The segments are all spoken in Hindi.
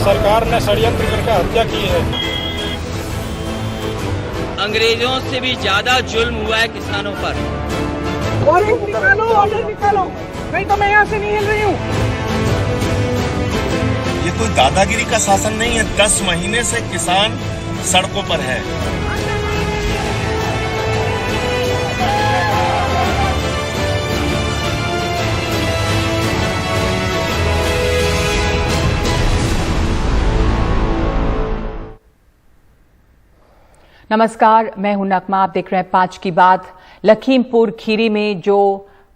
सरकार ने षड्यंत्र करके हत्या की है। अंग्रेजों से भी ज्यादा जुल्म हुआ है किसानों पर। ऑर्डर निकालो, नहीं तो मैं यहाँ से नहीं हिल रही हूँ। ये कोई दादागिरी का शासन नहीं है। 10 महीने से किसान सड़कों पर है। नमस्कार, मैं हूं नगमा। आप देख रहे हैं 5 की बात। लखीमपुर खीरी में जो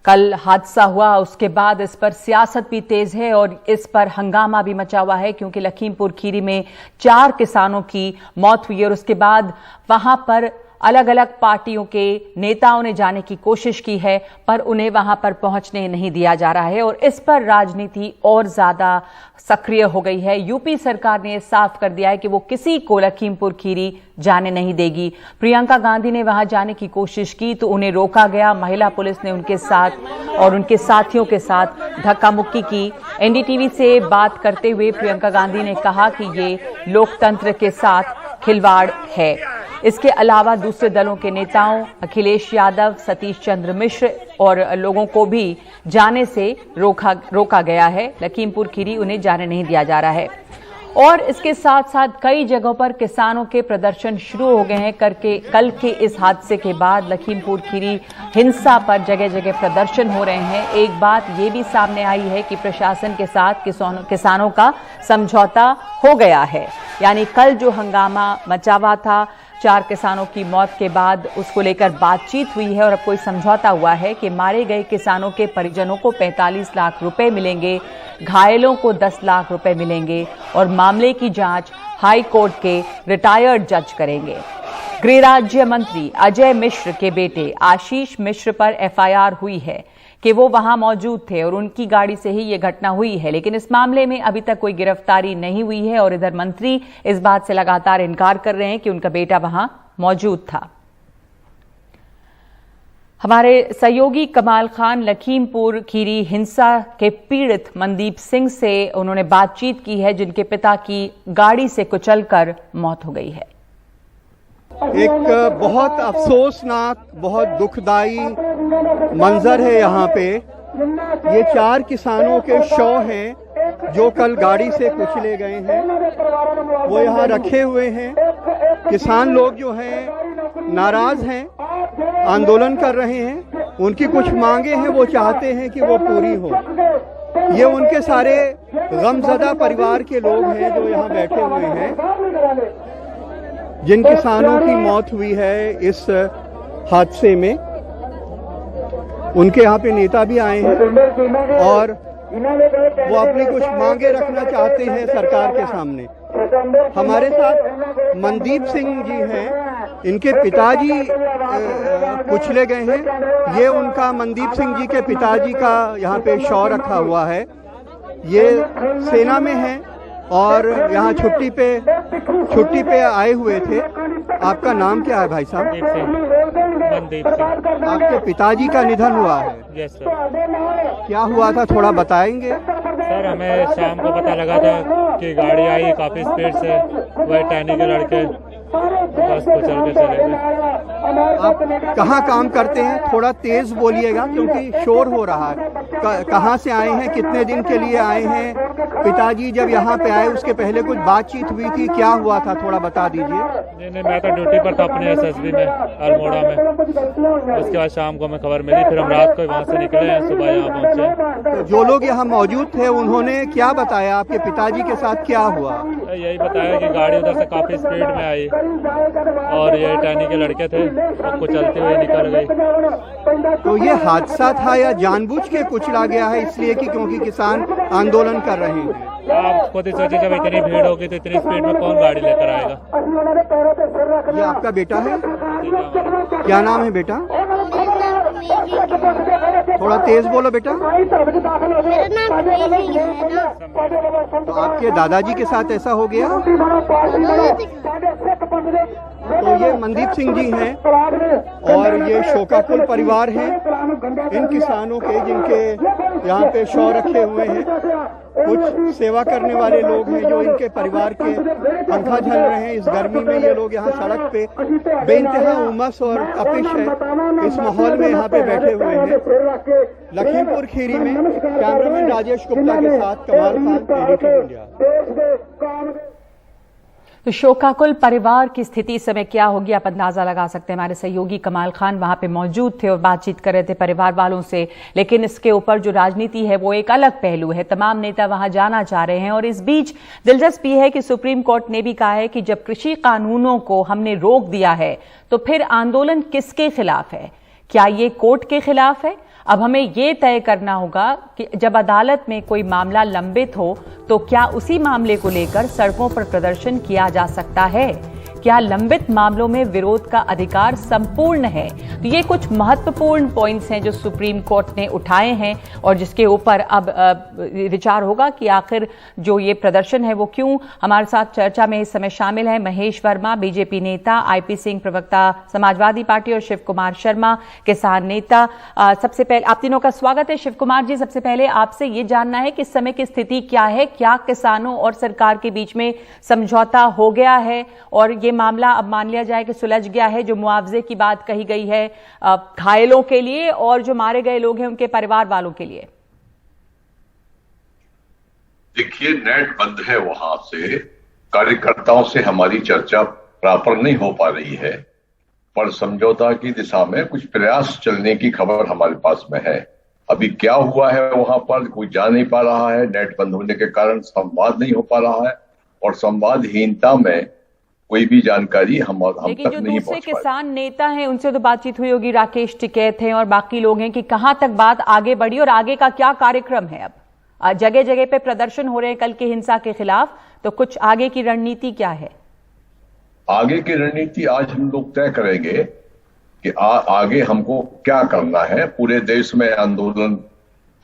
कल हादसा हुआ उसके बाद इस पर सियासत भी तेज है और इस पर हंगामा भी मचा हुआ है, क्योंकि लखीमपुर खीरी में 4 किसानों की मौत हुई और उसके बाद वहां पर अलग अलग पार्टियों के नेताओं ने जाने की कोशिश की है, पर उन्हें वहां पर पहुंचने नहीं दिया जा रहा है और इस पर राजनीति और ज्यादा सक्रिय हो गई है। यूपी सरकार ने साफ कर दिया है कि वो किसी को लखीमपुर खीरी जाने नहीं देगी। प्रियंका गांधी ने वहां जाने की कोशिश की तो उन्हें रोका गया। महिला पुलिस ने उनके साथ और उनके साथियों के साथ धक्का मुक्की की। एनडीटीवी से बात करते हुए प्रियंका गांधी ने कहा कि ये लोकतंत्र के साथ खिलवाड़ है। इसके अलावा दूसरे दलों के नेताओं अखिलेश यादव, सतीश चंद्र मिश्र और लोगों को भी जाने से रोका गया है। लखीमपुर खीरी उन्हें जाने नहीं दिया जा रहा है और इसके साथ साथ कई जगहों पर किसानों के प्रदर्शन शुरू हो गए हैं। कल के इस हादसे के बाद लखीमपुर खीरी हिंसा पर जगह जगह प्रदर्शन हो रहे हैं। एक बात ये भी सामने आई है कि प्रशासन के साथ किसानों का समझौता हो गया है, यानी कल जो हंगामा मचा हुआ था 4 किसानों की मौत के बाद उसको लेकर बातचीत हुई है और अब कोई समझौता हुआ है कि मारे गए किसानों के परिजनों को 45 लाख रुपए मिलेंगे, घायलों को 10 लाख रुपए मिलेंगे और मामले की जांच हाई कोर्ट के रिटायर्ड जज करेंगे। गृह राज्य मंत्री अजय मिश्र के बेटे आशीष मिश्र पर एफआईआर हुई है कि वो वहां मौजूद थे और उनकी गाड़ी से ही ये घटना हुई है, लेकिन इस मामले में अभी तक कोई गिरफ्तारी नहीं हुई है और इधर मंत्री इस बात से लगातार इनकार कर रहे हैं कि उनका बेटा वहां मौजूद था। हमारे सहयोगी कमाल खान लखीमपुर खीरी हिंसा के पीड़ित मनदीप सिंह से उन्होंने बातचीत की है, जिनके पिता की गाड़ी से कुचलकर मौत हो गई है। एक बहुत अफसोसनाक, बहुत दुखदाई मंजर है यहाँ पे। ये 4 किसानों के शव हैं जो कल गाड़ी से कुचले गए हैं। वो यहाँ रखे हुए हैं। किसान लोग जो हैं नाराज हैं, आंदोलन कर रहे हैं। उनकी कुछ मांगे हैं, वो चाहते हैं कि वो पूरी हो। ये उनके सारे गमज़दा परिवार के लोग हैं जो यहाँ बैठे हुए हैं। जिन किसानों की मौत हुई है इस हादसे में, उनके यहाँ पे नेता भी आए हैं और वो अपनी कुछ मांगे रखना चाहते हैं सरकार के सामने। हमारे साथ मनदीप सिंह जी हैं, इनके पिताजी कुचले गए हैं। ये उनका मनदीप सिंह जी के पिताजी का यहाँ पे शव रखा हुआ है। ये सेना में हैं और यहाँ छुट्टी पे आए हुए थे। आपका नाम क्या है भाई साहब? मनदीप सिंह। आपके पिताजी का निधन हुआ है? Yes sir. क्या हुआ था, थोड़ा बताएंगे? सर, हमें शाम को पता लगा था कि गाड़ी आई काफी स्पीड से, वही टहनी के लड़के बस को चल के चले गए। आप कहाँ काम करते हैं? थोड़ा तेज बोलिएगा क्योंकि शोर हो रहा है। कहाँ से आए हैं, कितने दिन के लिए आए हैं? पिताजी जब यहाँ पे आए उसके पहले कुछ बातचीत हुई थी, क्या हुआ था, थोड़ा बता दीजिए। नहीं, मैं तो ड्यूटी पर था अपने एसएसबी में अल्मोड़ा में। उसके बाद शाम को हमें खबर मिली, फिर हम रात को वहाँ से निकले हैं, सुबह यहाँ पहुँचे। तो जो लोग यहाँ मौजूद थे उन्होंने क्या बताया? आपके पिताजी के साथ क्या हुआ? यही बताया कि गाड़ी उधर से काफी स्पीड में आई और ये टहनी के लड़के थे, सबको चलते हुए निकल गए। तो ये हादसा था या जानबूझ के कुचला गया है इसलिए कि क्योंकि किसान आंदोलन कर रहे हैं? आप खुद ही सोचिए, जब इतनी भीड़ होगी तो इतनी स्पीड में कौन गाड़ी लेकर आएगा। ये आपका बेटा है? क्या नाम है बेटा? थोड़ा तेज बोलो बेटा। तो आपके दादाजी के साथ ऐसा हो गया? तो ये मनदीप सिंह जी हैं और ये शोकाकुल परिवार हैं इन किसानों के, जिनके यहाँ पे शौ रखे हुए हैं। कुछ सेवा करने वाले लोग हैं जो इनके परिवार के पंखा झल रहे हैं। इस गर्मी में ये लोग यहाँ सड़क पे बेइंतहा उमस और तपिश है, इस माहौल में यहाँ पे बैठे हुए हैं। लखीमपुर खीरी में कैमरामैन राजेश गुप्ता के साथ कमाल खान, एडीटी इंडिया। तो शोकाकुल परिवार की स्थिति इस समय क्या होगी आप अंदाजा लगा सकते हैं। हमारे सहयोगी कमाल खान वहां पे मौजूद थे और बातचीत कर रहे थे परिवार वालों से। लेकिन इसके ऊपर जो राजनीति है वो एक अलग पहलू है। तमाम नेता वहां जाना चाह रहे हैं और इस बीच दिलचस्प ये है कि सुप्रीम कोर्ट ने भी कहा है कि जब कृषि कानूनों को हमने रोक दिया है तो फिर आंदोलन किसके खिलाफ है? क्या ये कोर्ट के खिलाफ है? अब हमें ये तय करना होगा कि जब अदालत में कोई मामला लंबित हो तो क्या उसी मामले को लेकर सड़कों पर प्रदर्शन किया जा सकता है? क्या लंबित मामलों में विरोध का अधिकार संपूर्ण है? तो ये कुछ महत्वपूर्ण पॉइंट्स हैं जो सुप्रीम कोर्ट ने उठाए हैं और जिसके ऊपर अब विचार होगा कि आखिर जो ये प्रदर्शन है वो क्यों। हमारे साथ चर्चा में इस समय शामिल है महेश वर्मा, बीजेपी नेता, आईपी सिंह प्रवक्ता समाजवादी पार्टी और शिव कुमार शर्मा किसान नेता। सबसे पहले आप तीनों का स्वागत है। शिव कुमार जी, सबसे पहले आपसे ये जानना है कि इस समय की स्थिति क्या है? क्या किसानों और सरकार के बीच में समझौता हो गया है और ये मामला अब मान लिया जाए कि सुलझ गया है? जो मुआवजे की बात कही गई है घायलों के लिए और जो मारे गए लोग हैं उनके परिवार वालों के लिए। देखिए, नेट बंद है, वहां से कार्यकर्ताओं से हमारी चर्चा प्रॉपर नहीं हो पा रही है, पर समझौता की दिशा में कुछ प्रयास चलने की खबर हमारे पास में है। अभी क्या हुआ है वहां पर कोई जान नहीं पा रहा है। नेट बंद होने के कारण संवाद नहीं हो पा रहा है और संवादहीनता में कोई भी जानकारी हम तक नहीं पहुंच पाई। दूसरे किसान नेता हैं उनसे तो बातचीत हुई होगी, राकेश टिकैत हैं और बाकी लोग हैं, कि कहां तक बात आगे बढ़ी और आगे का क्या कार्यक्रम है? अब जगह जगह पे प्रदर्शन हो रहे हैं कल की हिंसा के खिलाफ, तो कुछ आगे की रणनीति क्या है? आगे की रणनीति आज हम लोग तय करेंगे कि आगे हमको क्या करना है। पूरे देश में आंदोलन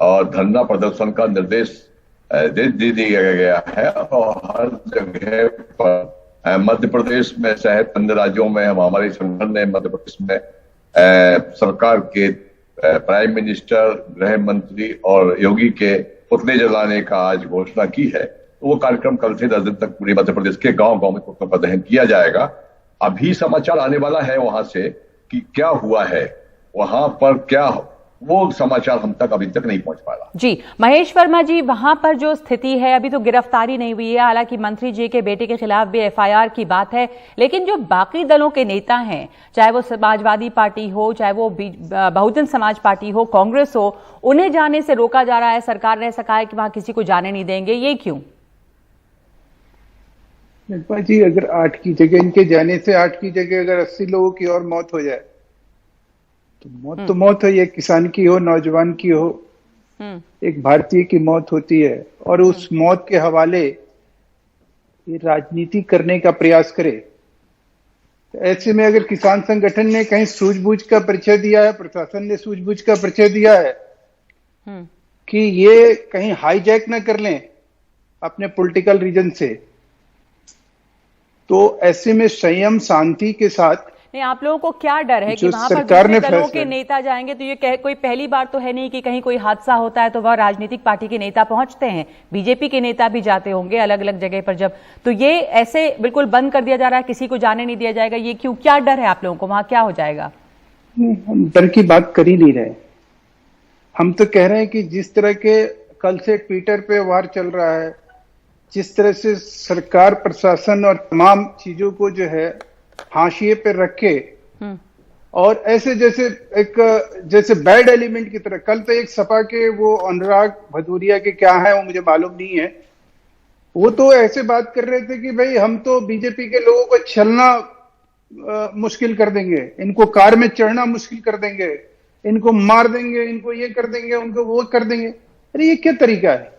और धरना प्रदर्शन का निर्देश दे दिया गया है और हर जगह पर मध्य प्रदेश में सहित अन्य राज्यों में हमारे संगठन ने मध्य प्रदेश में सरकार के प्राइम मिनिस्टर, गृह मंत्री और योगी के पुतले जलाने का आज घोषणा की है। तो वो कार्यक्रम कल से 10 दिन तक पूरे मध्य प्रदेश के गांव-गांव में पुतलों का दहन किया जाएगा। अभी समाचार आने वाला है वहां से कि क्या हुआ है, वहां पर क्या, वो समाचार हम तक अभी तक नहीं पहुंच पा रहा। जी महेश वर्मा जी, वहां पर जो स्थिति है अभी तो गिरफ्तारी नहीं हुई है, हालांकि मंत्री जी के बेटे के खिलाफ भी एफआईआर की बात है, लेकिन जो बाकी दलों के नेता हैं, चाहे वो समाजवादी पार्टी हो, चाहे वो बहुजन समाज पार्टी हो, कांग्रेस हो, उन्हें जाने से रोका जा रहा है। सरकार ने ऐसा कहा है कि वहां किसी को जाने नहीं देंगे, ये क्यों? जी, अगर 8 की जगह, इनके जाने से 8 की जगह अगर 80 लोगों की और मौत हो जाए तो मौत हो, ये किसान की हो, नौजवान की हो, एक भारतीय की मौत होती है और उस मौत के हवाले ये राजनीति करने का प्रयास करे। तो ऐसे में अगर किसान संगठन ने कहीं सूझबूझ का परिचय दिया है, प्रशासन ने सूझबूझ का परिचय दिया है कि ये कहीं हाईजैक ना कर लें अपने पॉलिटिकल रीजन से, तो ऐसे में संयम शांति के साथ। नहीं, आप लोगों को क्या डर है कि वहां पर दूसरे दलों के नेता जाएंगे तो ये कोई पहली बार तो है नहीं कि कहीं कोई हादसा होता है तो वह राजनीतिक पार्टी के नेता पहुंचते हैं, बीजेपी के नेता भी जाते होंगे अलग अलग जगह पर, जब तो ये ऐसे बिल्कुल बंद कर दिया जा रहा है, किसी को जाने नहीं दिया जाएगा, ये क्यों? क्या डर है आप लोगों को? वहां क्या हो जाएगा? हम डर की बात कर ही नहीं रहे। हम तो कह रहे हैं कि जिस तरह के कल से ट्विटर पे वार चल रहा है, जिस तरह से सरकार, प्रशासन और तमाम चीजों को जो है हाशिए पे रखे और ऐसे जैसे बैड एलिमेंट की तरह, कल तो एक सपा के वो अनुराग भदौरिया के क्या है वो मुझे मालूम नहीं है, वो तो ऐसे बात कर रहे थे कि भाई हम तो बीजेपी के लोगों को चलना मुश्किल कर देंगे, इनको कार में चढ़ना मुश्किल कर देंगे, इनको मार देंगे, इनको ये कर देंगे, उनको वो कर देंगे। अरे ये क्या तरीका है?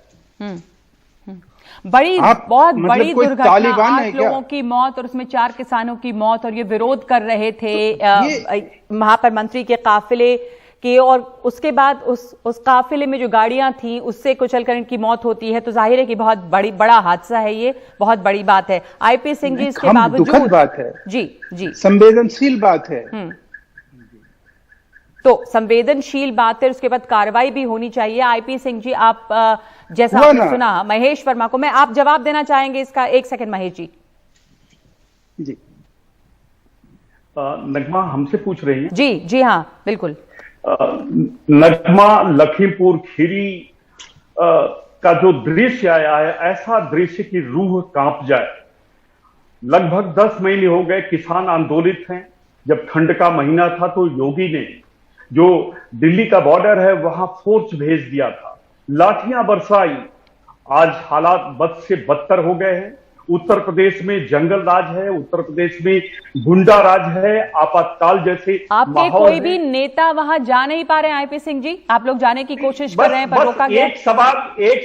बहुत बड़ी दुर्घटना, 8 लोगों की मौत और उसमें 4 किसानों की मौत, और ये विरोध कर रहे थे वहां पर मंत्री के काफिले कि और उसके बाद उस काफिले में जो गाड़ियां थी उससे कुचलकर इनकी मौत होती है, तो जाहिर है कि बहुत बड़ा हादसा है, ये बहुत बड़ी बात है। आईपी सिंह जी, इसके बावजूद दुखद बात है, जी संवेदनशील बात है। तो संवेदनशील बात है, उसके बाद कार्रवाई भी होनी चाहिए। आईपी सिंह जी, आप जैसा आपने सुना महेश वर्मा को, मैं आप जवाब देना चाहेंगे इसका? 1 सेकंड महेश जी। जी नगमा हमसे पूछ रही है? जी हाँ बिल्कुल। नगमा, लखीमपुर खीरी का जो दृश्य आया है, ऐसा दृश्य की रूह कांप जाए। लगभग 10 महीने हो गए किसान आंदोलित हैं। जब ठंड का महीना था तो योगी ने जो दिल्ली का बॉर्डर है वहां फोर्स भेज दिया था, लाठियां बरसाई। आज हालात बद से बदतर हो गए हैं। उत्तर प्रदेश में जंगल राज है, उत्तर प्रदेश में गुंडा राज है, आपातकाल जैसे आपके कोई भी नेता वहां जा नहीं पा रहे हैं आईपी सिंह जी? आप लोग जाने की कोशिश कर रहे हैं पर रोका गया। एक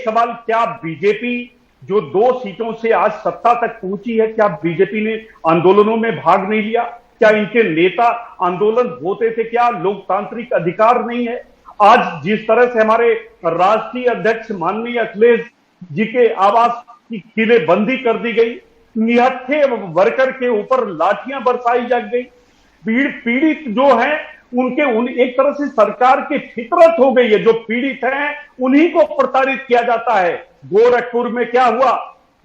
सवाल, क्या बीजेपी जो 2 सीटों से आज सत्ता तक पहुंची है, क्या बीजेपी ने आंदोलनों में भाग नहीं लिया? क्या इनके नेता आंदोलन होते थे? क्या लोकतांत्रिक अधिकार नहीं है? आज जिस तरह से हमारे राष्ट्रीय अध्यक्ष माननीय अखिलेश जी के आवास की किलेबंदी कर दी गई, निहत्थे वर्कर के ऊपर लाठियां बरसाई जा गई, पीड़ित जो हैं एक तरह से सरकार की फितरत हो गई है, जो पीड़ित हैं उन्हीं को प्रताड़ित किया जाता है। गोरखपुर में क्या हुआ?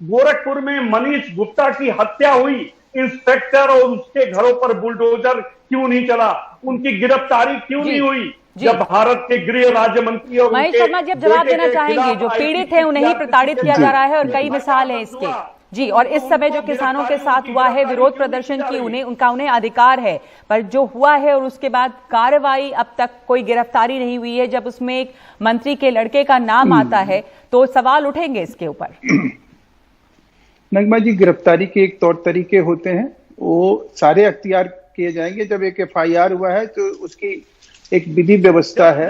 गोरखपुर में मनीष गुप्ता की हत्या हुई, इंस्पेक्टर और उसके घरों पर बुलडोजर क्यों नहीं चला? उनकी गिरफ्तारी क्यों नहीं हुई? जब भारत के गृह राज्य मंत्री और महेश शर्मा जी, अब जवाब देना चाहेंगे? जो पीड़ित है उन्हें ही प्रताड़ित किया जा रहा है और कई मिसाल है इसके। जी, और इस समय जो किसानों के साथ हुआ है विरोध प्रदर्शन की, उन्हें अधिकार है, पर जो हुआ है और उसके बाद कार्रवाई, अब तक कोई गिरफ्तारी नहीं हुई है। जब उसमें एक मंत्री के लड़के का नाम आता है तो सवाल उठेंगे इसके ऊपर। नगमा जी, गिरफ्तारी के एक तौर तरीके होते हैं, वो सारे अख्तियार किए जाएंगे। जब एक FIR हुआ है तो उसकी एक विधि व्यवस्था है,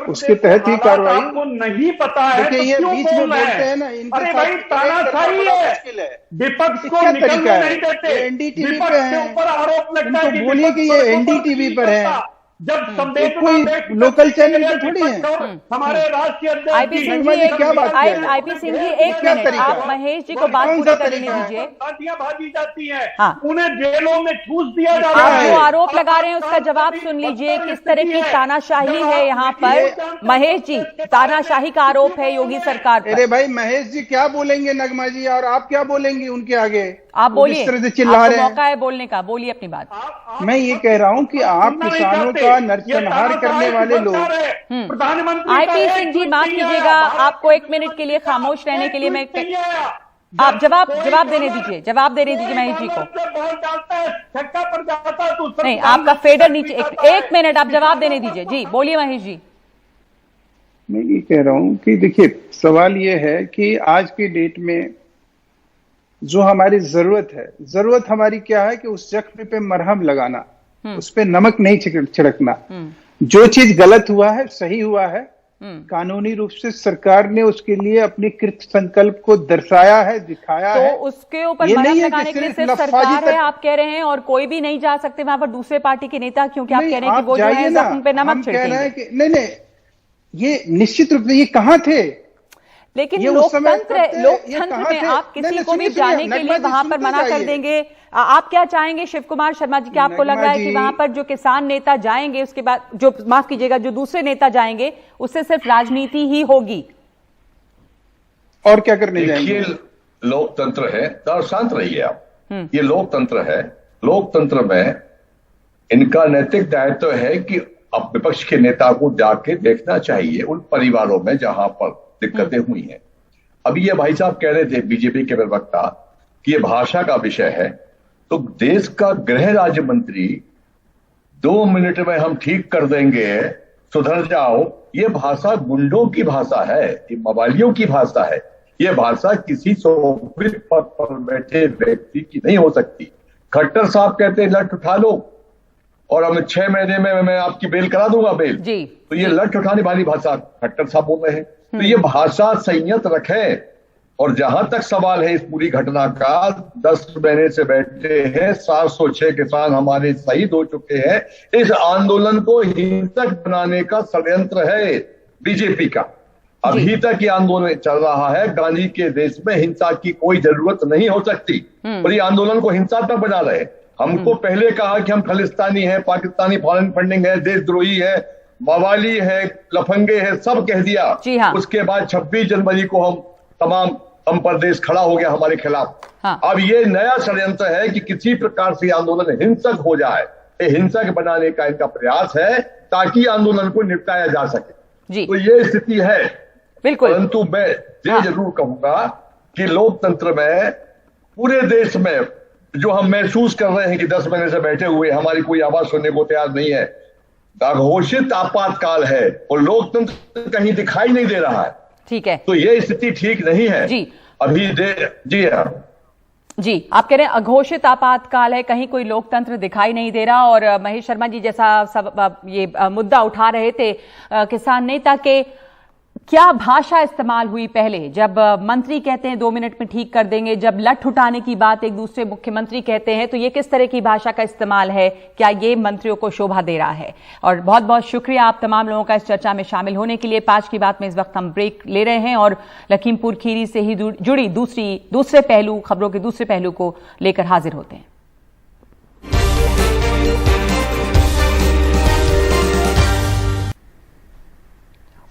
उसके तहत ही कार्रवाई। आपको नहीं पता है तो ये बीच में बोलते हैं ना, अरे भाई तानाशाही है, विपक्ष को निकलने नहीं देते, NDTV विपक्ष के ऊपर आरोप लगता है कि बोलिए कि ये NDTV पर है, जब कोई लोकल चैनल पे थोड़ी है। हमारे राष्ट्रीय अध्यक्ष आईपी सिंह जी, क्या बात है? आईपी सिंह जी, एक मिनट, आप महेश जी को बात पूरी करने दीजिए। भाजी जाती है, हाँ, उन्हें जेलों में ठूस दिया जा रहा है। आप जो आरोप लगा रहे हैं उसका जवाब सुन लीजिए। किस तरह की तानाशाही है यहाँ पर? महेश जी, तानाशाही का आरोप है योगी सरकार पर। अरे भाई महेश जी क्या बोलेंगे नगमा जी, और आप क्या बोलेंगे उनके आगे? आप बोलिए, इस तरह से चिल्ला रहे हैं। मौका है बोलने का, बोलिए अपनी बात। मैं ये कह रहा हूँ कि आप किसानों का नरसंहार करने वाले लोग। प्रधानमंत्री आईपी सिंह जी, माफ कीजिएगा, आपको 1 मिनट के लिए खामोश रहने के लिए मैं आप जवाब देने दीजिए, महेश जी को। नहीं, आपका फेडर नीचे, एक मिनट, आप जवाब देने दीजिए। जी बोलिए महेश जी। मैं ये कह रहा हूँ कि देखिए, सवाल ये है कि आज की डेट में जो हमारी जरूरत हमारी क्या है कि उस जख्म पे मरहम लगाना, उस पे नमक नहीं छिड़कना। जो चीज गलत हुआ है, सही हुआ है, कानूनी रूप से सरकार ने उसके लिए अपने कृत संकल्प को दर्शाया है, दिखाया है। तो उसके ऊपर मरहम लगाने के लिए सिर्फ सरकार है आप कह रहे हैं, और कोई भी नहीं जा सकते वहां पर दूसरे पार्टी के नेता, क्योंकि आप कह रहे हैं कि वो जो है जख्म पे नमक छिड़केंगे। नहीं, ये निश्चित रूप से ये कहाँ थे? लेकिन लोकतंत्र में आप किसी को भी जाने के लिए वहां पर मना कर देंगे। आप क्या चाहेंगे शिव कुमार शर्मा जी? क्या आपको लग रहा है कि वहां पर जो किसान नेता जाएंगे, उसके बाद जो, माफ कीजिएगा, जो दूसरे नेता जाएंगे उससे सिर्फ राजनीति ही होगी? और क्या करने जाएंगे? लोकतंत्र है, तो शांत रहिए आप। ये लोकतंत्र है, लोकतंत्र में इनका नैतिक दायित्व है कि अब विपक्ष के नेता को जाके देखना चाहिए उन परिवारों में जहां पर दिक्कतें हुई हैं। अभी ये भाई साहब कह रहे थे, बीजेपी के प्रवक्ता, कि ये भाषा का विषय है, तो देश का गृह राज्य मंत्री 2 मिनट में हम ठीक कर देंगे, सुधर जाओ, ये भाषा गुंडों की भाषा है, ये मवालियों की भाषा है। ये भाषा किसी शोभित पद पर बैठे व्यक्ति की नहीं हो सकती। खट्टर साहब कहते हैं लठ उठा लो और अब 6 महीने में मैं आपकी बेल करा दूंगा बेल जी। तो ये लठ उठाने वाली भाषा खट्टर साहब बोल रहे हैं। तो ये भाषा संयत रखें और जहां तक सवाल है इस पूरी घटना का, 10 महीने से बैठे हैं, 706 किसान हमारे शहीद हो चुके हैं। इस आंदोलन को हिंसक बनाने का षड्यंत्र है बीजेपी का। अभी तक ये आंदोलन चल रहा है। गांधी के देश में हिंसा की कोई जरूरत नहीं हो सकती और ये आंदोलन को हिंसात्मक बना रहे। हमको पहले कहा कि हम खालिस्तानी हैं, पाकिस्तानी फॉरेन फंडिंग है, देशद्रोही है, मवाली है, लफंगे है, सब कह दिया। हाँ। उसके बाद 26 जनवरी को हम प्रदेश खड़ा हो गया हमारे खिलाफ। हाँ। अब ये नया षड्यंत्र है कि किसी प्रकार से आंदोलन हिंसक हो जाए। ये हिंसक बनाने का इनका प्रयास है ताकि आंदोलन को निपटाया जा सके। तो ये स्थिति है बिल्कुल। परंतु मैं ये जरूर कहूंगा कि लोकतंत्र में पूरे देश में जो हम महसूस कर रहे हैं कि 10 महीने से बैठे हुए हमारी कोई आवाज सुनने को तैयार नहीं है, अघोषित आपातकाल है और लोकतंत्र कहीं दिखाई नहीं दे रहा है। ठीक है, तो ये स्थिति ठीक नहीं है जी। अभी जी हाँ जी, आप कह रहे हैं अघोषित आपातकाल है, कहीं कोई लोकतंत्र दिखाई नहीं दे रहा। और महेश शर्मा जी जैसा सब ये मुद्दा उठा रहे थे किसान नेता के, क्या भाषा इस्तेमाल हुई पहले जब मंत्री कहते हैं 2 मिनट में ठीक कर देंगे, जब लठ उठाने की बात एक दूसरे मुख्यमंत्री कहते हैं, तो ये किस तरह की भाषा का इस्तेमाल है? क्या ये मंत्रियों को शोभा दे रहा है? और बहुत बहुत शुक्रिया आप तमाम लोगों का इस चर्चा में शामिल होने के लिए। 5 की बात में इस वक्त हम ब्रेक ले रहे हैं और लखीमपुर खीरी से ही जुड़ी दूसरे पहलू, खबरों के दूसरे पहलू को लेकर हाजिर होते हैं।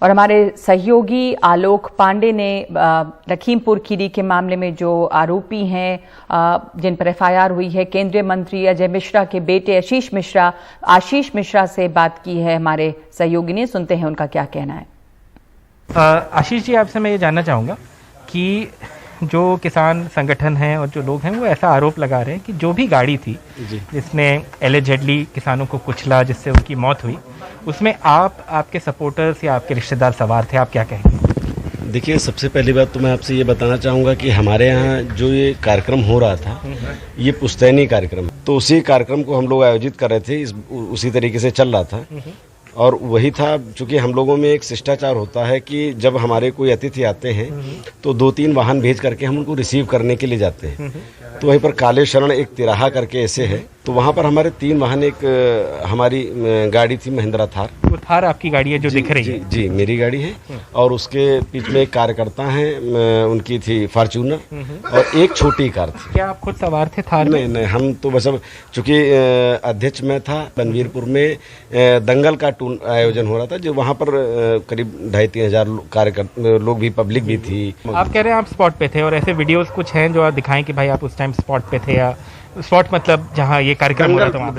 और हमारे सहयोगी आलोक पांडे ने लखीमपुर खीरी के मामले में जो आरोपी हैं जिन पर एफआईआर हुई है, केंद्रीय मंत्री अजय मिश्रा के बेटे आशीष मिश्रा से बात की है हमारे सहयोगी ने। सुनते हैं उनका क्या कहना है। आशीष जी, आपसे मैं ये जानना चाहूँगा कि जो किसान संगठन हैं और जो लोग हैं वो ऐसा आरोप लगा रहे हैं कि जो भी गाड़ी थी जिसने एलिजेडली किसानों को कुचला, जिससे उनकी मौत हुई, उसमें आपके सपोर्टर्स या आपके रिश्तेदार सवार थे। आप क्या कहेंगे? देखिए, सबसे पहली बात तो मैं आपसे ये बताना चाहूँगा कि हमारे यहाँ जो ये कार्यक्रम हो रहा था, ये पुश्तैनी कार्यक्रम, तो उसी कार्यक्रम को हम लोग आयोजित कर रहे थे, उसी तरीके से चल रहा था। और वही था, चूंकि हम लोगों में एक शिष्टाचार होता है कि जब हमारे कोई अतिथि आते हैं तो 2-3 वाहन भेज करके हम उनको रिसीव करने के लिए जाते हैं। तो वहीं पर काले शरण एक तिराहा करके ऐसे है, तो वहाँ पर हमारे 3 वाहन, एक हमारी गाड़ी थी महिंद्रा थार। वो थार आपकी गाड़ी है जो दिख रही है? जी, मेरी गाड़ी है। और उसके बीच में एक कार्यकर्ता है, उनकी थी फॉर्च्यूनर, और एक छोटी कार थी। क्या आप खुद सवार थे थार में? नहीं, हम तो बस, चूंकि अध्यक्ष में था, बनवीरपुर में दंगल का आयोजन हो रहा था, जो वहाँ पर करीब 2,500-3 हजार लोग भी, पब्लिक भी थी। आप कह रहे हैं आप स्पॉट पे थे, और ऐसे वीडियोस कुछ हैं जो आप दिखाएं कि भाई आप उस टाइम स्पॉट पे थे, या स्पॉट मतलब जहाँ ये कार्यक्रम हो रहा था?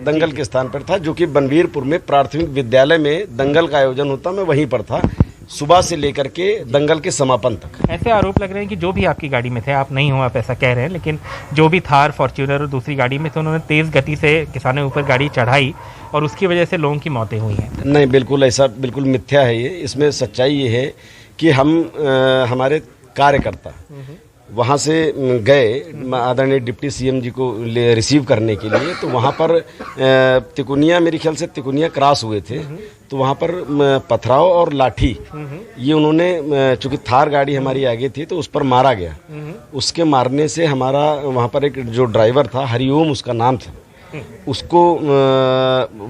दंगल के स्थान पर था, जो कि बनवीरपुर में प्राथमिक विद्यालय में दंगल का आयोजन होता, मैं वहीं पर था सुबह से लेकर के दंगल के समापन तक। ऐसे आरोप लग रहे हैं कि जो भी आपकी गाड़ी में थे, आप नहीं हो, आप ऐसा कह रहे हैं, लेकिन जो भी थार, फॉर्च्यूनर और दूसरी गाड़ी में थे, उन्होंने तेज गति से किसानों के ऊपर गाड़ी चढ़ाई और उसकी वजह से लोगों की मौतें हुई हैं। नहीं, बिल्कुल ऐसा, बिल्कुल मिथ्या है ये। इसमें सच्चाई ये है कि हमारे कार्यकर्ता वहाँ से गए आदरणीय डिप्टी सीएम जी को रिसीव करने के लिए, तो वहाँ पर तिकुनिया, मेरे ख्याल से तिकुनिया क्रॉस हुए थे, तो वहाँ पर पथराव और लाठी, ये उन्होंने, चूंकि थार गाड़ी हमारी आगे थी, तो उस पर मारा गया। उसके मारने से हमारा वहाँ पर एक जो ड्राइवर था, हरिओम उसका नाम था, उसको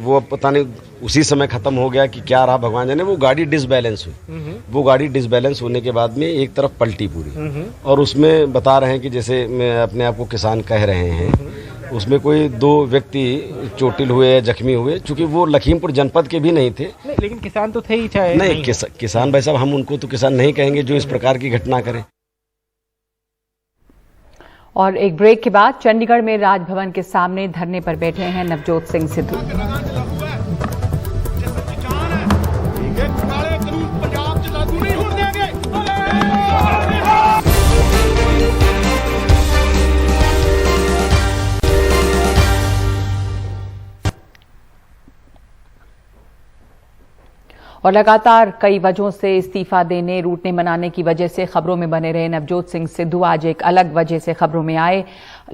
वो पता नहीं उसी समय खत्म हो गया कि क्या रहा, भगवान जाने। वो गाड़ी डिसबैलेंस हुई। वो गाड़ी डिसबैलेंस होने के बाद में एक तरफ पलटी पूरी, और उसमें बता रहे हैं कि जैसे मैं अपने आप को किसान कह रहे हैं, उसमें कोई 2 व्यक्ति चोटिल हुए, जख्मी हुए, चूंकि वो लखीमपुर जनपद के भी नहीं थे। लेकिन किसान तो थे ही, चाहे नहीं किसान भाई साहब, हम उनको तो किसान नहीं कहेंगे जो इस प्रकार की घटना करें। और एक ब्रेक के बाद चंडीगढ़ में राजभवन के सामने धरने पर बैठे हैं नवजोत सिंह सिद्धू। और लगातार कई वजहों से इस्तीफा देने, रूटने मनाने की वजह से खबरों में बने रहे नवजोत सिंह सिद्धू आज एक अलग वजह से खबरों में आए।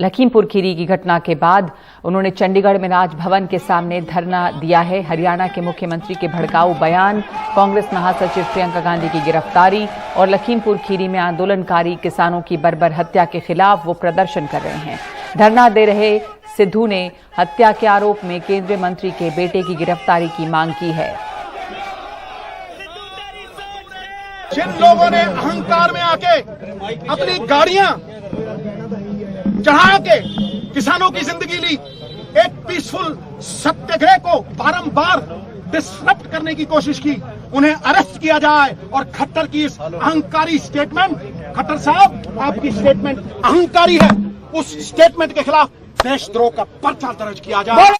लखीमपुर खीरी की घटना के बाद उन्होंने चंडीगढ़ में राजभवन के सामने धरना दिया है। हरियाणा के मुख्यमंत्री के भड़काऊ बयान, कांग्रेस महासचिव प्रियंका गांधी की गिरफ्तारी और लखीमपुर खीरी में आंदोलनकारी किसानों की बर्बर हत्या के खिलाफ वो प्रदर्शन कर रहे हैं। धरना दे रहे सिद्धू ने हत्या के आरोप में केंद्रीय मंत्री के बेटे की गिरफ्तारी की मांग की है। जिन लोगों ने अहंकार में आके अपनी गाड़ियां चढ़ा के किसानों की जिंदगी ली, एक पीसफुल सत्याग्रह को बारंबार डिसरप्ट करने की कोशिश की, उन्हें अरेस्ट किया जाए और खट्टर की इस अहंकारी स्टेटमेंट, खट्टर साहब आपकी स्टेटमेंट अहंकारी है, उस स्टेटमेंट के खिलाफ देशद्रोह का पर्चा दर्ज किया जाए।